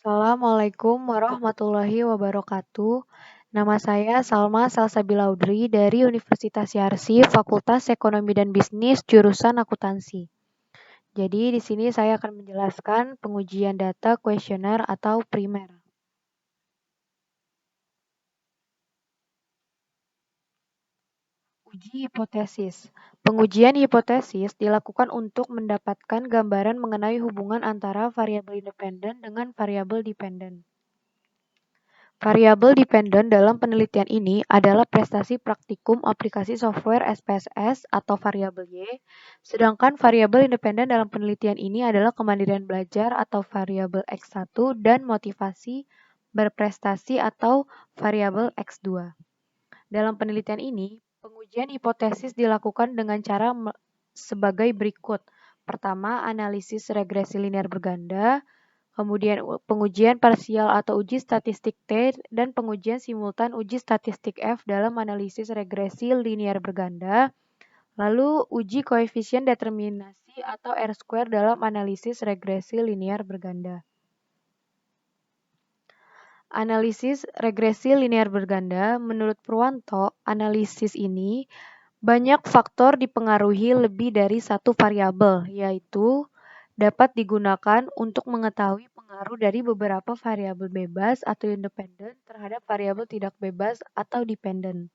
Assalamualaikum warahmatullahi wabarakatuh. Nama saya Salma Salsabila Audrey dari Universitas Yarsi, Fakultas Ekonomi dan Bisnis, jurusan Akuntansi. Jadi di sini saya akan menjelaskan pengujian data kuesioner atau primer. Uji hipotesis. Pengujian hipotesis dilakukan untuk mendapatkan gambaran mengenai hubungan antara variabel independen dengan variabel dependen. Variabel dependen dalam penelitian ini adalah prestasi praktikum aplikasi software SPSS atau variabel Y, sedangkan variabel independen dalam penelitian ini adalah kemandirian belajar atau variabel X1 dan motivasi berprestasi atau variabel X2. Dalam penelitian ini, pengujian hipotesis dilakukan dengan cara sebagai berikut. Pertama, analisis regresi linear berganda. Kemudian pengujian parsial atau uji statistik T dan pengujian simultan uji statistik F dalam analisis regresi linear berganda. Lalu uji koefisien determinasi atau R-square dalam analisis regresi linear berganda. Analisis regresi linear berganda, menurut Purwanto, analisis ini banyak faktor dipengaruhi lebih dari satu variabel, yaitu dapat digunakan untuk mengetahui pengaruh dari beberapa variabel bebas atau independen terhadap variabel tidak bebas atau dependen.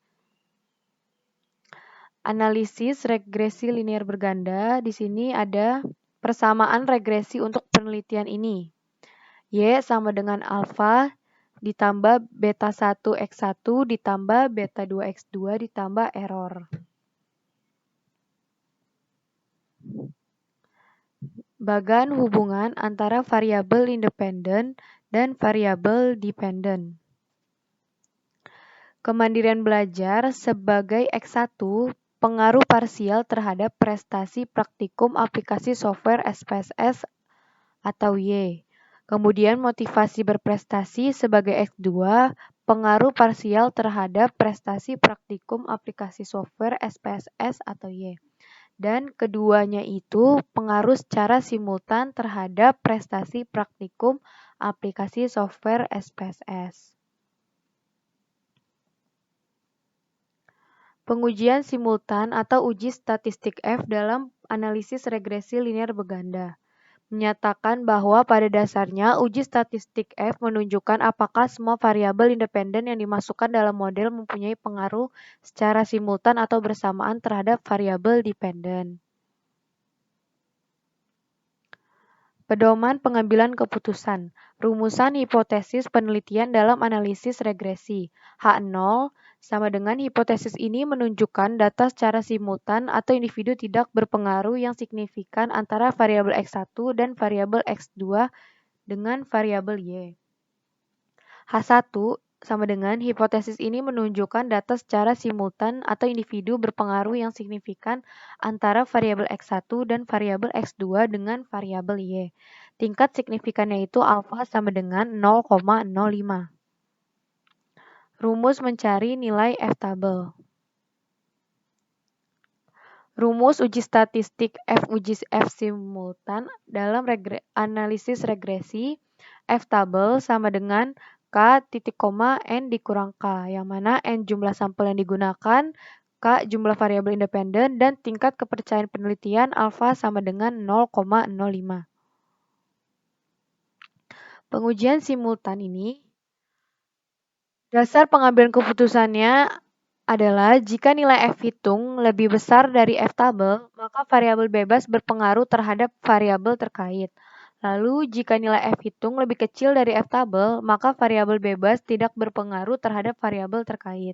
Analisis regresi linear berganda, di sini ada persamaan regresi untuk penelitian ini. Y sama dengan alfa ditambah beta 1 X1 ditambah beta 2 X2 ditambah error. Bagan hubungan antara variabel independen dan variabel dependen. Kemandirian belajar sebagai X1 pengaruh parsial terhadap prestasi praktikum aplikasi software SPSS atau Y. Kemudian motivasi berprestasi sebagai X2 pengaruh parsial terhadap prestasi praktikum aplikasi software SPSS atau Y. Dan keduanya itu pengaruh secara simultan terhadap prestasi praktikum aplikasi software SPSS. Pengujian simultan atau uji statistik F dalam analisis regresi linear berganda menyatakan bahwa pada dasarnya uji statistik F menunjukkan apakah semua variabel independen yang dimasukkan dalam model mempunyai pengaruh secara simultan atau bersamaan terhadap variabel dependen. Pedoman pengambilan keputusan. Rumusan hipotesis penelitian dalam analisis regresi. H0 sama dengan hipotesis ini menunjukkan data secara simultan atau individu tidak berpengaruh yang signifikan antara variabel X1 dan variabel X2 dengan variabel Y. H1 sama dengan hipotesis ini menunjukkan data secara simultan atau individu berpengaruh yang signifikan antara variabel X1 dan variabel X2 dengan variabel Y. Tingkat signifikannya itu alfa sama dengan 0,05. Rumus mencari nilai F-tabel. Rumus uji statistik F uji F simultan dalam analisis regresi F-tabel sama dengan K titik koma N dikurang K, yang mana N jumlah sampel yang digunakan, K jumlah variabel independen, dan tingkat kepercayaan penelitian alfa sama dengan 0,05. Pengujian simultan ini, dasar pengambilan keputusannya adalah jika nilai F hitung lebih besar dari F tabel, maka variabel bebas berpengaruh terhadap variabel terkait. Lalu jika nilai F hitung lebih kecil dari F tabel, maka variabel bebas tidak berpengaruh terhadap variabel terkait.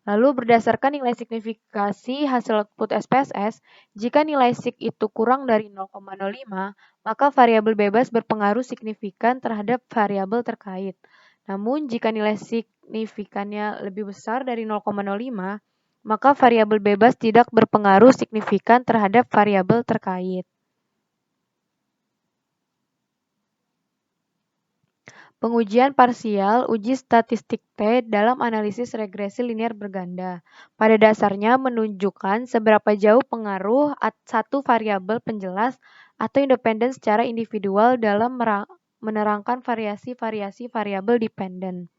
Lalu berdasarkan nilai signifikasi hasil output SPSS, jika nilai sig itu kurang dari 0,05, maka variabel bebas berpengaruh signifikan terhadap variabel terkait. Namun jika nilai signifikannya lebih besar dari 0,05, maka variabel bebas tidak berpengaruh signifikan terhadap variabel terkait. Pengujian parsial uji statistik T dalam analisis regresi linear berganda. Pada dasarnya menunjukkan seberapa jauh pengaruh satu variabel penjelas atau independen secara individual dalam menerangkan variasi-variasi variabel dependen.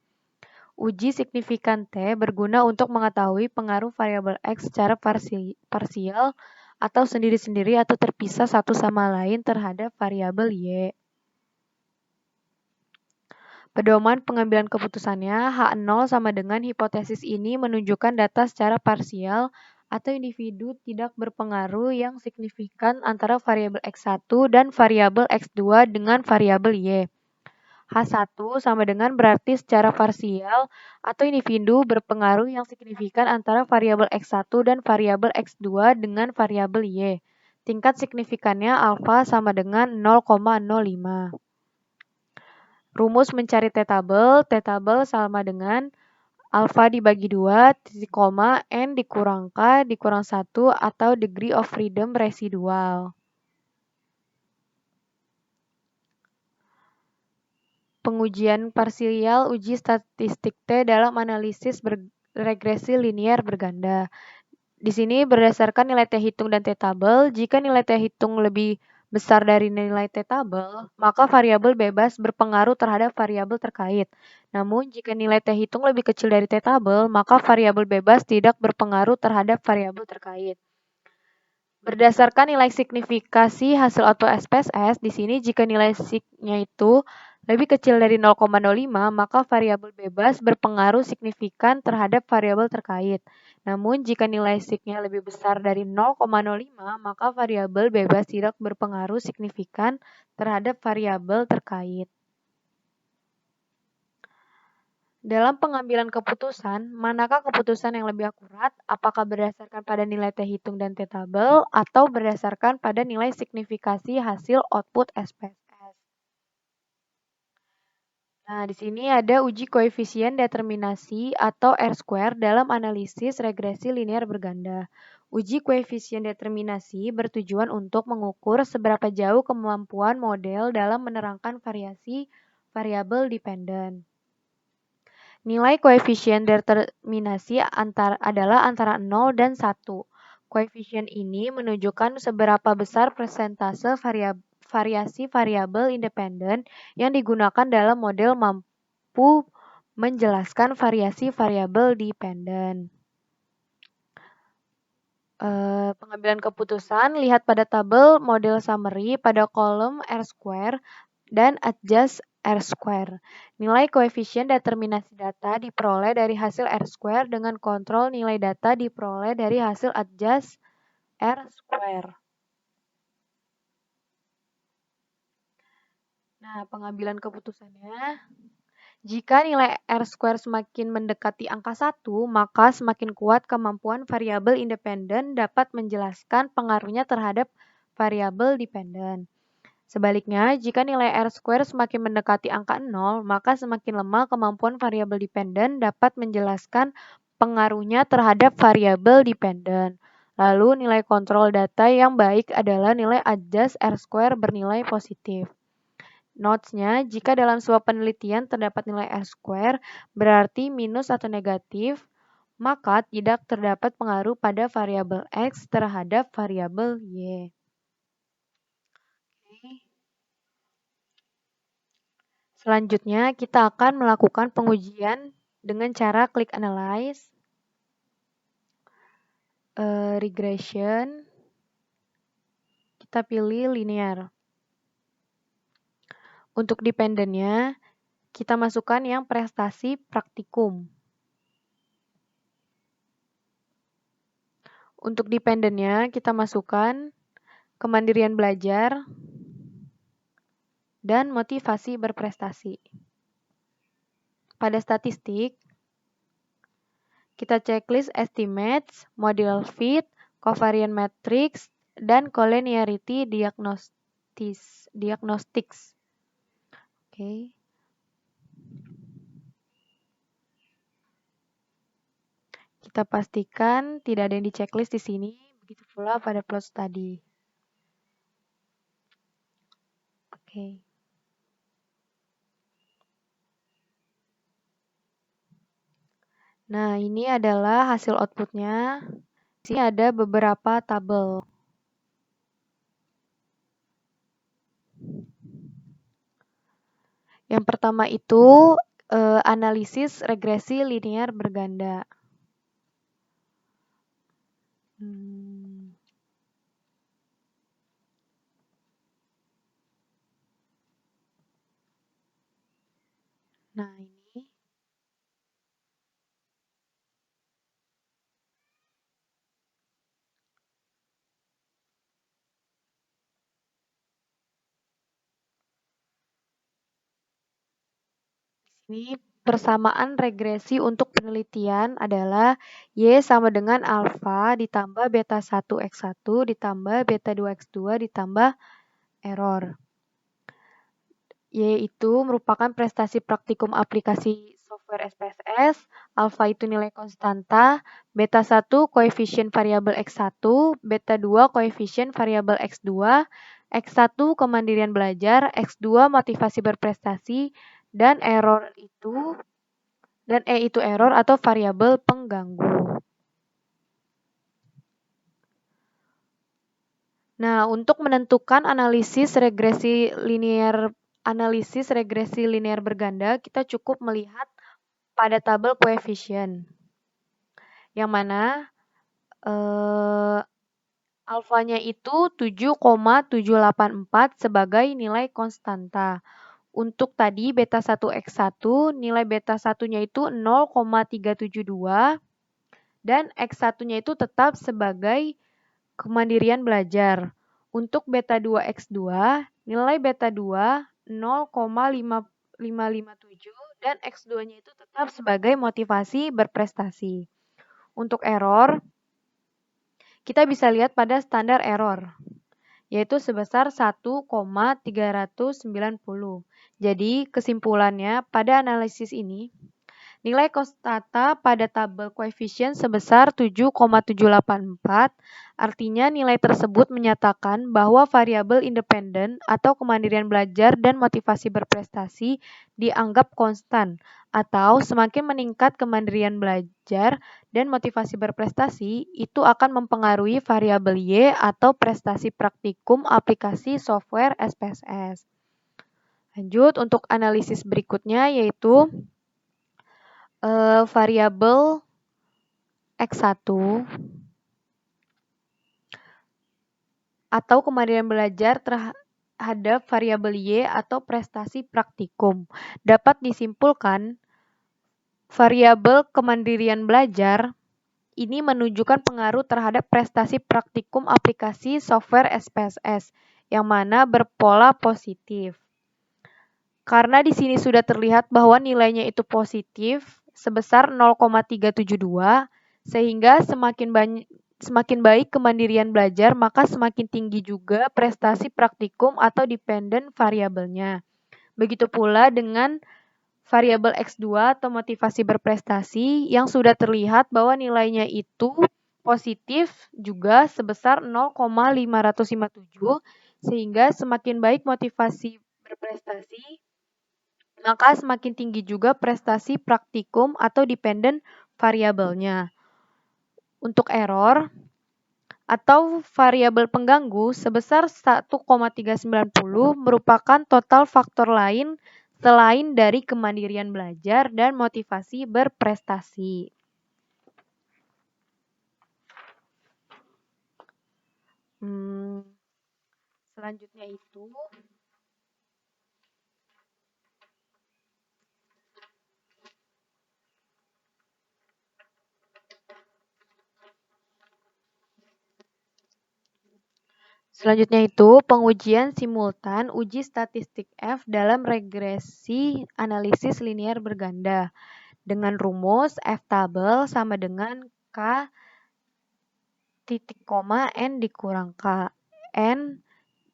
Uji signifikan T berguna untuk mengetahui pengaruh variabel X secara parsial atau sendiri-sendiri atau terpisah satu sama lain terhadap variabel Y. Pedoman pengambilan keputusannya, H0 sama dengan hipotesis ini menunjukkan data secara parsial atau individu tidak berpengaruh yang signifikan antara variabel X1 dan variabel X2 dengan variabel Y. H1 sama dengan berarti secara parsial atau individu berpengaruh yang signifikan antara variabel X1 dan variabel X2 dengan variabel Y. Tingkat signifikannya alfa sama dengan 0,05. Rumus mencari T-tabel sama dengan alfa dibagi 2, titik koma, N dikurang K dikurang 1 atau degree of freedom residual. Pengujian parsial uji statistik T dalam analisis regresi linear berganda. Di sini berdasarkan nilai T hitung dan T-tabel, jika nilai T hitung lebih besar dari nilai T-tabel, maka variabel bebas berpengaruh terhadap variabel terkait. Namun, jika nilai T hitung lebih kecil dari T-tabel, maka variabel bebas tidak berpengaruh terhadap variabel terkait. Berdasarkan nilai signifikasi hasil output SPSS, di sini jika nilai sig-nya itu lebih kecil dari 0,05, maka variabel bebas berpengaruh signifikan terhadap variabel terkait. Namun, jika nilai sig-nya lebih besar dari 0,05, maka variabel bebas tidak berpengaruh signifikan terhadap variabel terkait. Dalam pengambilan keputusan, manakah keputusan yang lebih akurat? Apakah berdasarkan pada nilai T hitung dan T-tabel atau berdasarkan pada nilai signifikasi hasil output SPSS? Nah, di sini ada uji koefisien determinasi atau R-square dalam analisis regresi linear berganda. Uji koefisien determinasi bertujuan untuk mengukur seberapa jauh kemampuan model dalam menerangkan variasi variabel dependen. Nilai koefisien determinasi adalah antara 0 dan 1. Koefisien ini menunjukkan seberapa besar persentase variasi variabel independen yang digunakan dalam model mampu menjelaskan variasi variabel dependen. Pengambilan keputusan, lihat pada tabel model summary pada kolom R-square dan adjust R-square. Nilai koefisien determinasi data diperoleh dari hasil R-square dengan kontrol nilai data diperoleh dari hasil adjust R-square. Nah, pengambilan keputusannya, jika nilai R-square semakin mendekati angka 1, maka semakin kuat kemampuan variabel independen dapat menjelaskan pengaruhnya terhadap variabel dependen. Sebaliknya, jika nilai R-square semakin mendekati angka 0, maka semakin lemah kemampuan variabel dependen dapat menjelaskan pengaruhnya terhadap variabel dependen. Lalu, nilai kontrol data yang baik adalah nilai adjust R-square bernilai positif. Notes-nya, jika dalam sebuah penelitian terdapat nilai R-square berarti minus atau negatif, maka tidak terdapat pengaruh pada variabel X terhadap variabel Y. Selanjutnya, kita akan melakukan pengujian dengan cara klik analyze, regression, kita pilih linear. Untuk dependennya, kita masukkan yang prestasi praktikum. Untuk dependennya, kita masukkan kemandirian belajar dan motivasi berprestasi. Pada statistik, kita checklist estimates, model fit, covariance matrix, dan collinearity diagnostics. Oke. Kita pastikan tidak ada yang di checklist di sini, begitu pula pada plot study. Oke. Nah, ini adalah hasil outputnya. Di sini ada beberapa tabel. Yang pertama itu analisis regresi linear berganda. Nah, ini persamaan regresi untuk penelitian adalah Y sama dengan alfa ditambah beta 1 X1 ditambah beta 2 X2 ditambah error. Y itu merupakan prestasi praktikum aplikasi software SPSS, alfa itu nilai konstanta, beta 1 koefisien variabel X1, beta 2 koefisien variabel X2, X1 kemandirian belajar, X2 motivasi berprestasi, dan E itu error atau variabel pengganggu. Nah, untuk menentukan analisis regresi linear berganda, kita cukup melihat pada tabel koefisien. Yang mana alfanya itu 7,784 sebagai nilai konstanta. Untuk tadi beta 1 X1, nilai beta 1-nya itu 0,372 dan X1-nya itu tetap sebagai kemandirian belajar. Untuk beta 2 X2, nilai beta 2 0,557 dan X2-nya itu tetap sebagai motivasi berprestasi. Untuk error, kita bisa lihat pada standar error, yaitu sebesar 1,390. Jadi, kesimpulannya pada analisis ini, nilai konstanta pada tabel koefisien sebesar 7,784, artinya nilai tersebut menyatakan bahwa variabel independen atau kemandirian belajar dan motivasi berprestasi dianggap konstan, atau semakin meningkat kemandirian belajar dan motivasi berprestasi, itu akan mempengaruhi variabel Y atau prestasi praktikum aplikasi software SPSS. Lanjut untuk analisis berikutnya yaitu variabel X1 atau kemandirian belajar terhadap variabel Y atau prestasi praktikum. Dapat disimpulkan variabel kemandirian belajar ini menunjukkan pengaruh terhadap prestasi praktikum aplikasi software SPSS yang mana berpola positif. Karena di sini sudah terlihat bahwa nilainya itu positif sebesar 0,372, sehingga semakin baik kemandirian belajar, maka semakin tinggi juga prestasi praktikum atau dependent variabelnya. Begitu pula dengan variabel X2 atau motivasi berprestasi yang sudah terlihat bahwa nilainya itu positif juga sebesar 0,557, sehingga semakin baik motivasi berprestasi, maka semakin tinggi juga prestasi praktikum atau dependent variabelnya. Untuk error atau variabel pengganggu sebesar 1,390 merupakan total faktor lain selain dari kemandirian belajar dan motivasi berprestasi. Selanjutnya itu pengujian simultan uji statistik F dalam regresi analisis linear berganda dengan rumus F tabel sama dengan K titik koma N dikurang K. N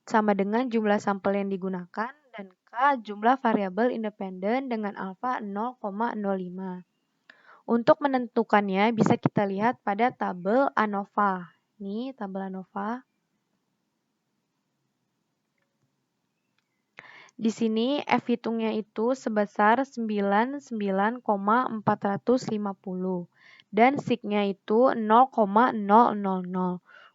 sama dengan jumlah sampel yang digunakan dan K jumlah variabel independen dengan alfa 0,05. Untuk menentukannya bisa kita lihat pada tabel ANOVA. Ini tabel ANOVA. Di sini F hitungnya itu sebesar 99,450 dan sig-nya itu 0,000.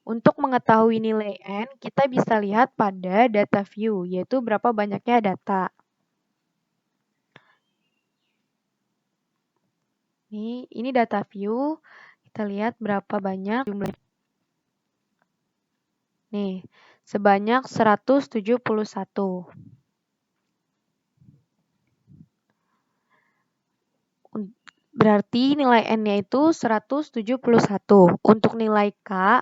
Untuk mengetahui nilai N, kita bisa lihat pada data view, yaitu berapa banyaknya data. Ini data view. Kita lihat berapa banyak jumlah. Nih, sebanyak 171. Berarti nilai N-nya itu 171. Untuk nilai K,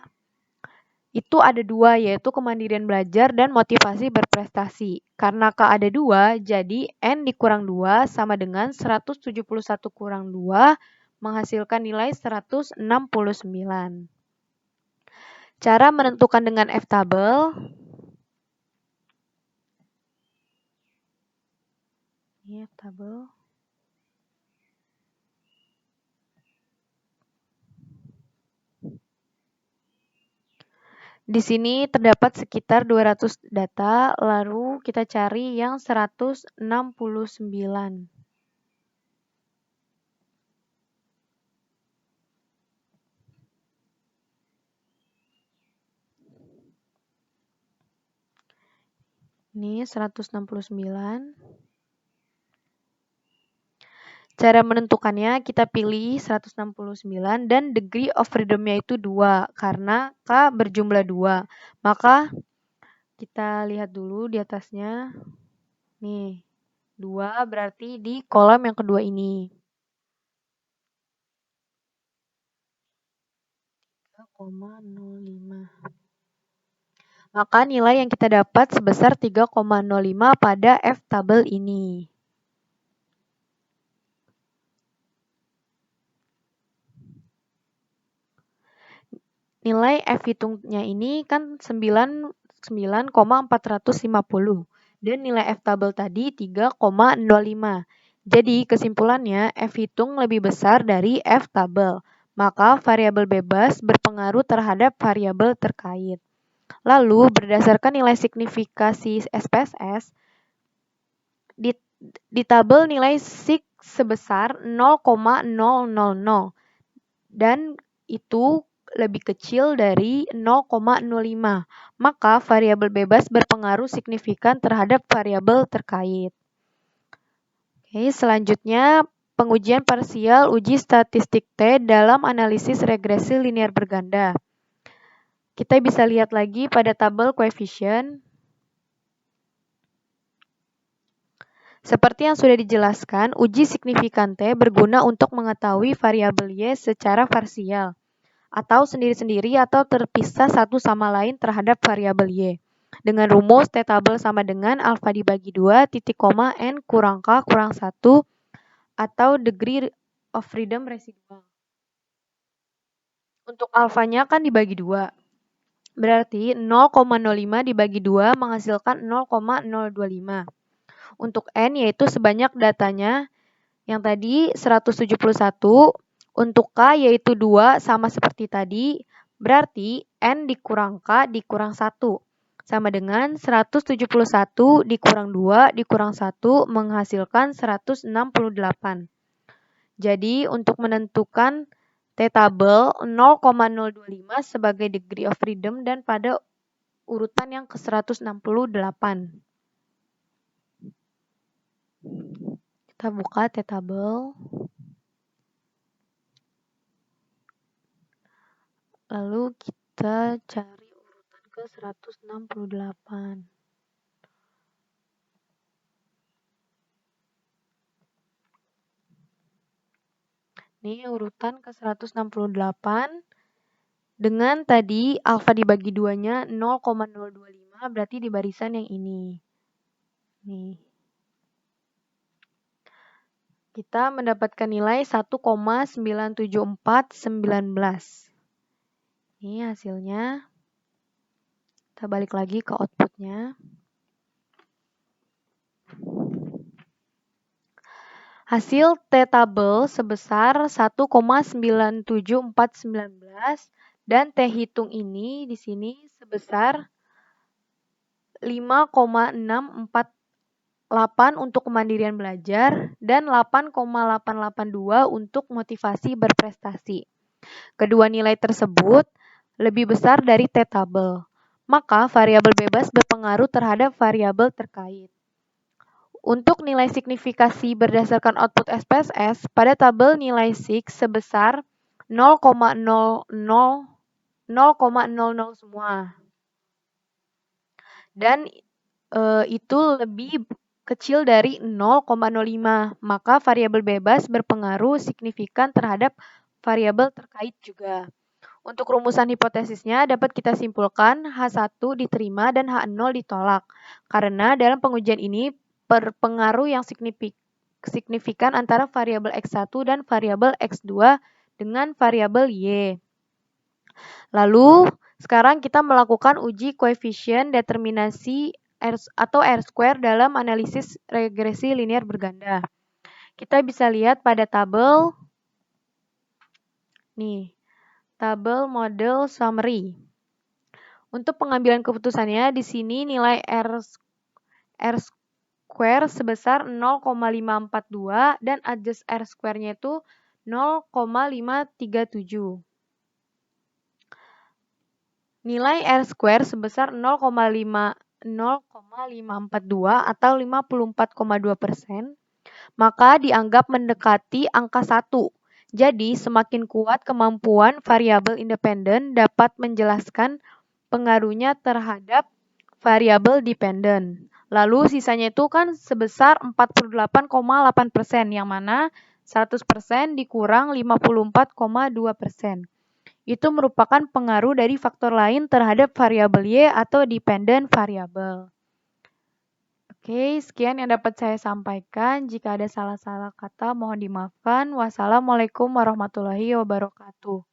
itu ada 2, yaitu kemandirian belajar dan motivasi berprestasi. Karena K ada 2, jadi N dikurang 2 sama dengan 171 kurang 2 menghasilkan nilai 169. Cara menentukan dengan F-table. Ini F-table. Di sini terdapat sekitar 200 data, lalu kita cari yang 169. Ini 169. Cara menentukannya, kita pilih 169 dan degree of freedom-nya itu 2, karena K berjumlah 2. Maka kita lihat dulu di atasnya. Nih, 2 berarti di kolom yang kedua ini. 3,05. Maka nilai yang kita dapat sebesar 3,05 pada F-table ini. Nilai F hitungnya ini kan 9,450 dan nilai F-table tadi 3,05. Jadi kesimpulannya F hitung lebih besar dari F-table. Maka variabel bebas berpengaruh terhadap variabel terkait. Lalu berdasarkan nilai signifikasi SPSS, di tabel nilai sig sebesar 0,000 dan itu lebih kecil dari 0,05. Maka variabel bebas berpengaruh signifikan terhadap variabel terkait. Oke, selanjutnya pengujian parsial uji statistik T dalam analisis regresi linear berganda. Kita bisa lihat lagi pada tabel koefisien. Seperti yang sudah dijelaskan, uji signifikan T berguna untuk mengetahui variabel Y secara parsial, atau sendiri-sendiri atau terpisah satu sama lain terhadap variabel Y. Dengan rumus T-tabel sama dengan alfa dibagi 2, titik koma N kurang K kurang 1, atau degree of freedom residual. Untuk alfanya kan dibagi 2. Berarti 0,05 dibagi 2 menghasilkan 0,025. Untuk N yaitu sebanyak datanya yang tadi 171, untuk K yaitu 2 sama seperti tadi, berarti N dikurang K dikurang 1 sama dengan 171 dikurang 2 dikurang 1 menghasilkan 168. Jadi untuk menentukan T-tabel 0,025 sebagai degree of freedom dan pada urutan yang ke-168. Kita buka T-tabel. Lalu kita cari urutan ke-168. Ini urutan ke-168 dengan tadi alfa dibagi 2-nya 0,025 berarti di barisan yang ini. Nih. Kita mendapatkan nilai 1,97419. Ini hasilnya. Kita balik lagi ke outputnya. Hasil T-tabel sebesar 1,97419 dan T hitung ini di sini sebesar 5,648 untuk kemandirian belajar dan 8,882 untuk motivasi berprestasi. Kedua nilai tersebut lebih besar dari T-tabel. Maka variabel bebas berpengaruh terhadap variabel terkait. Untuk nilai signifikasi berdasarkan output SPSS, pada tabel nilai SIG sebesar 0,00 semua. Dan itu lebih kecil dari 0,05, maka variabel bebas berpengaruh signifikan terhadap variabel terkait juga. Untuk rumusan hipotesisnya dapat kita simpulkan H1 diterima dan H0 ditolak. Karena dalam pengujian ini berpengaruh yang signifikan antara variabel X1 dan variabel X2 dengan variabel Y. Lalu, sekarang kita melakukan uji koefisien determinasi atau R-square dalam analisis regresi linear berganda. Kita bisa lihat pada tabel nih. Tabel model summary. Untuk pengambilan keputusannya, di sini nilai R square sebesar 0,542 dan adjust R square-nya itu 0,537. Nilai R square sebesar 0,542 atau 54,2%, maka dianggap mendekati angka 1. Jadi, semakin kuat kemampuan variabel independen dapat menjelaskan pengaruhnya terhadap variabel dependen. Lalu sisanya itu kan sebesar 48,8%, yang mana 100% dikurang 54,2%. Itu merupakan pengaruh dari faktor lain terhadap variabel Y atau dependent variabel. Oke, sekian yang dapat saya sampaikan. Jika ada salah-salah kata, mohon dimaafkan. Wassalamualaikum warahmatullahi wabarakatuh.